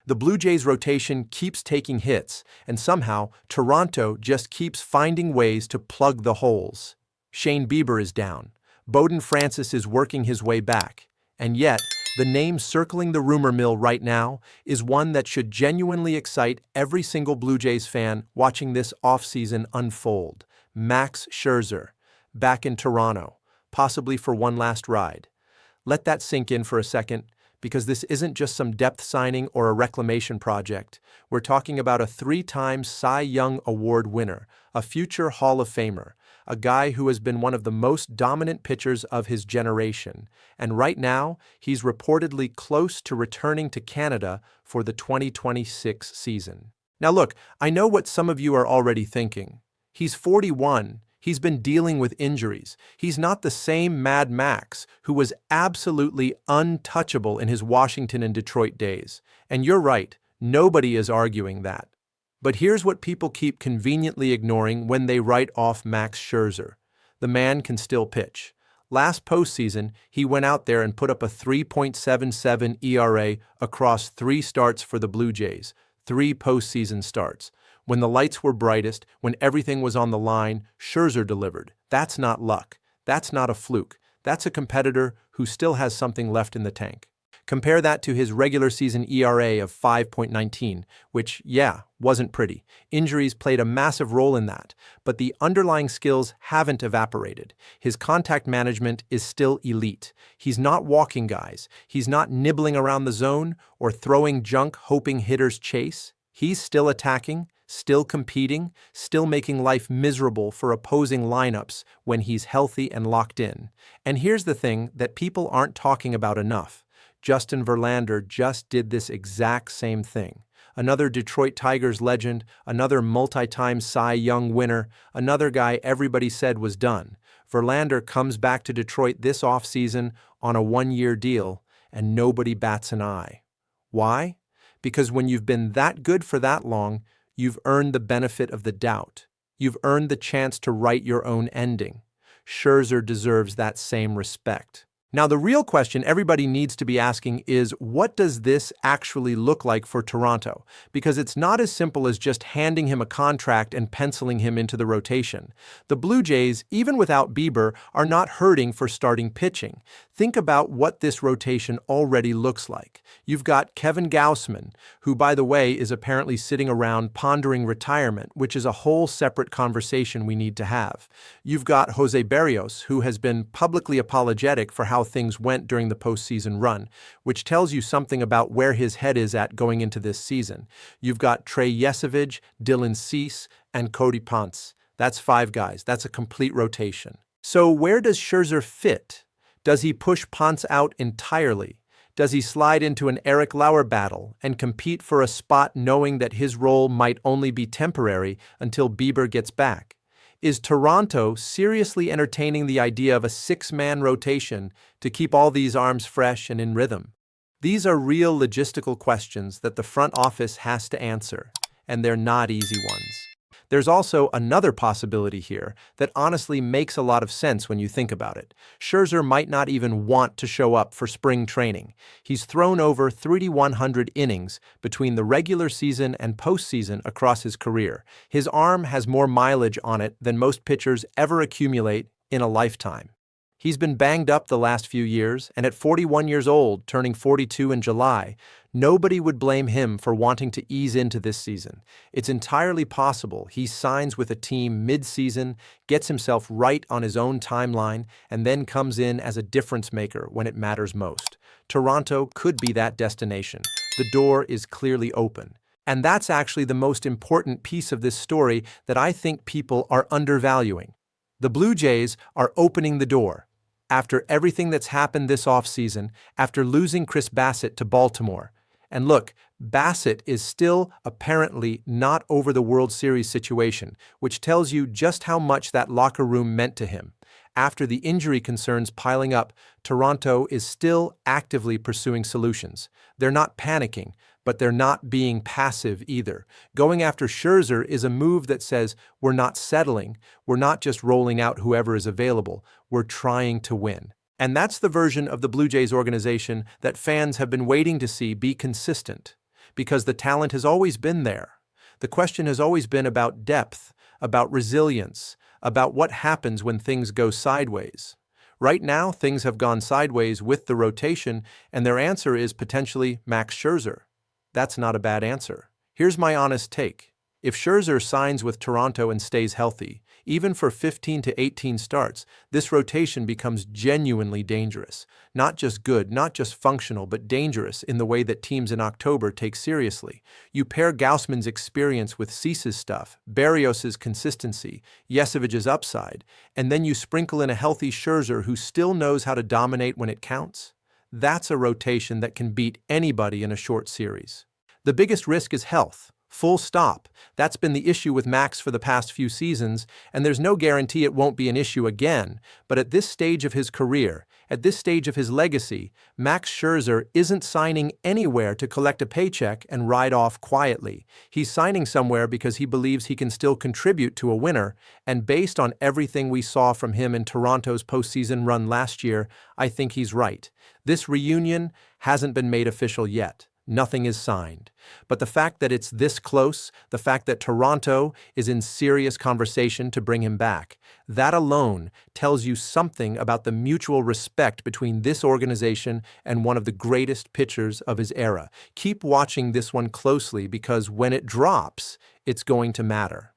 The Blue Jays rotation keeps taking hits, and somehow Toronto just keeps finding ways to plug the holes. Shane Bieber is down. Bowden Francis is working his way back. And yet, the name circling the rumor mill right now is one that should genuinely excite every single Blue Jays fan watching this offseason unfold. Max Scherzer, back in Toronto, possibly for one last ride. Let that sink in for a second, because this isn't just some depth signing or a reclamation project. We're talking about a 3-time Cy Young Award winner, a future Hall of Famer, a guy who has been one of the most dominant pitchers of his generation. And right now, he's reportedly close to returning to Canada for the 2026 season. Now look, I know what some of you are already thinking. He's 41. He's been dealing with injuries. He's not the same Mad Max who was absolutely untouchable in his Washington and Detroit days. And you're right, nobody is arguing that. But here's what people keep conveniently ignoring when they write off Max Scherzer. The man can still pitch. Last postseason, he went out there and put up a 3.77 ERA across 3 starts for the Blue Jays, 3 postseason starts. When the lights were brightest, when everything was on the line, Scherzer delivered. That's not luck. That's not a fluke. That's a competitor who still has something left in the tank. Compare that to his regular season ERA of 5.19, which, yeah, wasn't pretty. Injuries played a massive role in that, but the underlying skills haven't evaporated. His contact management is still elite. He's not walking guys. He's not nibbling around the zone or throwing junk hoping hitters chase. He's still attacking, still competing, still making life miserable for opposing lineups when he's healthy and locked in. And here's the thing that people aren't talking about enough. Justin Verlander just did this exact same thing. Another Detroit Tigers legend, another multi-time Cy Young winner, another guy everybody said was done. Verlander comes back to Detroit this offseason on a 1-year deal, and nobody bats an eye. Why? Because when you've been that good for that long, you've earned the benefit of the doubt. You've earned the chance to write your own ending. Scherzer deserves that same respect. Now, the real question everybody needs to be asking is, what does this actually look like for Toronto? Because it's not as simple as just handing him a contract and penciling him into the rotation. The Blue Jays, even without Bieber, are not hurting for starting pitching. Think about what this rotation already looks like. You've got Kevin Gausman, who, by the way, is apparently sitting around pondering retirement, which is a whole separate conversation we need to have. You've got Jose Berrios, who has been publicly apologetic for how things went during the postseason run, which tells you something about where his head is at going into this season. You've got Trey Yesavage, Dylan Cease, and Cody Ponce. That's 5 guys. That's a complete rotation. So where does Scherzer fit? Does he push Ponce out entirely? Does he slide into an Eric Lauer battle and compete for a spot knowing that his role might only be temporary until Bieber gets back? Is Toronto seriously entertaining the idea of a 6-man rotation to keep all these arms fresh and in rhythm? These are real logistical questions that the front office has to answer, and they're not easy ones. There's also another possibility here that honestly makes a lot of sense when you think about it. Scherzer might not even want to show up for spring training. He's thrown over 3,100 innings between the regular season and postseason across his career. His arm has more mileage on it than most pitchers ever accumulate in a lifetime. He's been banged up the last few years, and at 41 years old, turning 42 in July, nobody would blame him for wanting to ease into this season. It's entirely possible he signs with a team mid-season, gets himself right on his own timeline, and then comes in as a difference maker when it matters most. Toronto could be that destination. The door is clearly open. And that's actually the most important piece of this story that I think people are undervaluing. The Blue Jays are opening the door. After everything that's happened this offseason, after losing Chris Bassett to Baltimore. And look, Bassett is still apparently not over the World Series situation, which tells you just how much that locker room meant to him. After the injury concerns piling up, Toronto is still actively pursuing solutions. They're not panicking, but they're not being passive either. Going after Scherzer is a move that says, we're not settling, we're not just rolling out whoever is available, we're trying to win. And that's the version of the Blue Jays organization that fans have been waiting to see be consistent. because the talent has always been there. The question has always been about depth, about resilience, about what happens when things go sideways. Right now, things have gone sideways with the rotation, and their answer is potentially Max Scherzer. That's not a bad answer. Here's my honest take. If Scherzer signs with Toronto and stays healthy, even for 15 to 18 starts, this rotation becomes genuinely dangerous. Not just good, not just functional, but dangerous in the way that teams in October take seriously. You pair Gausman's experience with Cease's stuff, Berrios' consistency, Yesevic's upside, and then you sprinkle in a healthy Scherzer who still knows how to dominate when it counts. That's a rotation that can beat anybody in a short series. The biggest risk is health. Full stop. That's been the issue with Max for the past few seasons, and there's no guarantee it won't be an issue again. But at this stage of his career, at this stage of his legacy, Max Scherzer isn't signing anywhere to collect a paycheck and ride off quietly. He's signing somewhere because he believes he can still contribute to a winner, and based on everything we saw from him in Toronto's postseason run last year, I think he's right. This reunion hasn't been made official yet. Nothing is signed. But the fact that it's this close, the fact that Toronto is in serious conversation to bring him back, that alone tells you something about the mutual respect between this organization and one of the greatest pitchers of his era. Keep watching this one closely because when it drops, it's going to matter.